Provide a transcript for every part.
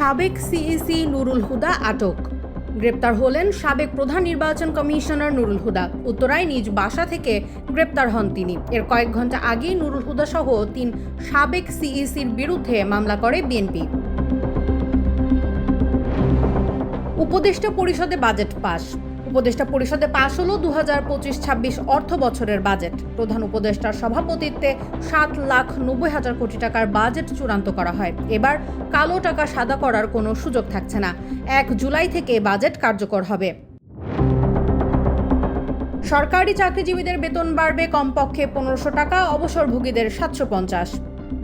সাবেক সিইসি নুরুল হুদা আটক। গ্রেপ্তার হলেন সাবেক প্রধান নির্বাচন কমিশনার নুরুল হুদা। উত্তরায় নিজ বাসা থেকে গ্রেপ্তার হন তিনি। এর কয়েক ঘন্টা আগেই নুরুল হুদা সহ 3 সাবেক সিইসির বিরুদ্ধে মামলা করে বিএনপি। উপদেষ্টা পরিষদে বাজেট পাস। উপদেষ্টা পরিষদে পাশ হলো 2025-26 অর্থ বছরের বাজেট। প্রধান উপদেষ্টার সভাপতিত্বে 7,90,000 কোটি টাকার বাজেট চূড়ান্ত করা হয়। এবার কালো টাকা সাদা করার কোনো সুযোগ থাকছে না। 1 জুলাই থেকে বাজেট কার্যকর হবে। সরকারি চাকরিজীবীদের বেতন বাড়বে কমপক্ষে 1500 টাকা, অবসরভোগীদের 750।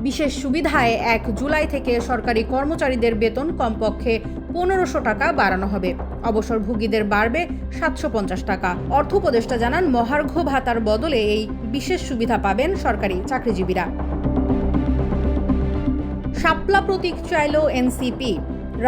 বিশেষ সুবিধায় 1 জুলাই থেকে সরকারি কর্মচারীদের বেতন কমপক্ষে 1500 টাকা বাড়ানো হবে। অবসরভোগীদের বাড়বে 750 টাকা। অর্থ উপদেষ্টা জানান, মহার্ঘ ভাতার বদলে এই বিশেষ সুবিধা পাবেন সরকারি চাকরিজীবীরা। শাপলা প্রতীক চাইল এনসিপি।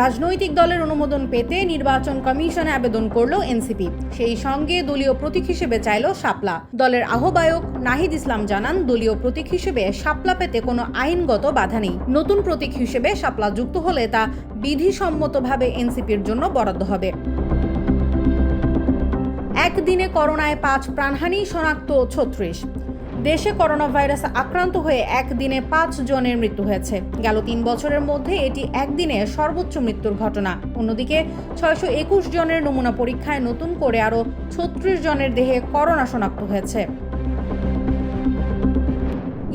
রাজনৈতিক দলের অনুমোদন পেতে নির্বাচন কমিশনে আবেদন করল এনসিপি। সেই সঙ্গে দলীয় প্রতীক হিসেবে চাইল শাপলা। দলের আহ্বায়ক নাহিদ ইসলাম জানান, দলীয় প্রতীক হিসেবে শাপলা পেতে কোনো আইনগত বাধা নেই। নতুন প্রতীক হিসেবে শাপলা যুক্ত হলে তা বিধিসম্মতভাবে এনসিপির জন্য বরাদ্দ হবে। একদিনে করোনায় 5 প্রাণহানি, শনাক্ত 36। দেশে করোনা ভাইরাসে আক্রান্ত হয়ে একদিনে 5 জনের মৃত্যু হয়েছে। গেল 3 বছরের মধ্যে এটি একদিনে সর্বোচ্চ মৃত্যুর ঘটনা। অন্যদিকে 621 জনের নমুনা পরীক্ষায় নতুন করে আরও 36 জনের দেহে করোনা শনাক্ত হয়েছে।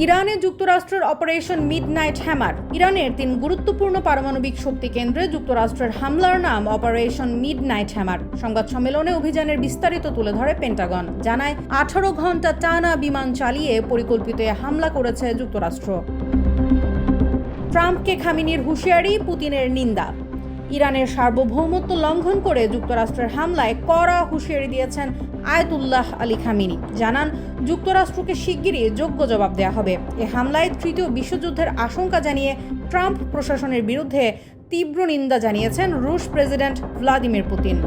ইরানে যুক্তরাষ্ট্রের অপারেশন মিডনাইট হ্যামার। ইরানের 3 গুরুত্বপূর্ণ পারমাণবিক শক্তি কেন্দ্রে যুক্তরাষ্ট্রের হামলার নাম অপারেশন মিডনাইট হ্যামার। সংবাদ সম্মেলনে অভিযানের বিস্তারিত তুলে ধরে পেন্টাগন। জানায়, 18 ঘন্টা টানা বিমান চালিয়ে পরিকল্পিত হামলা করেছে যুক্তরাষ্ট্র। ট্রাম্পকে খামেনির হুঁশিয়ারি, পুতিনের নিন্দা। ইরানের সার্বভৌমত্ব লঙ্ঘন করে যুক্তরাষ্ট্রের হামলায় কড়া হুঁশিয়ারি দিয়েছেন আয়াতুল্লাহ আলী খামেনি। জানান, যুক্তরাষ্ট্রকে শিগগিরই যোগ্য জবাব দেওয়া হবে। এ হামলায় তৃতীয় বিশ্বযুদ্ধের আশঙ্কা জানিয়ে ট্রাম্প প্রশাসনের বিরুদ্ধে তীব্র নিন্দা জানিয়েছেন রুশ প্রেসিডেন্ট ভ্লাদিমির পুতিন।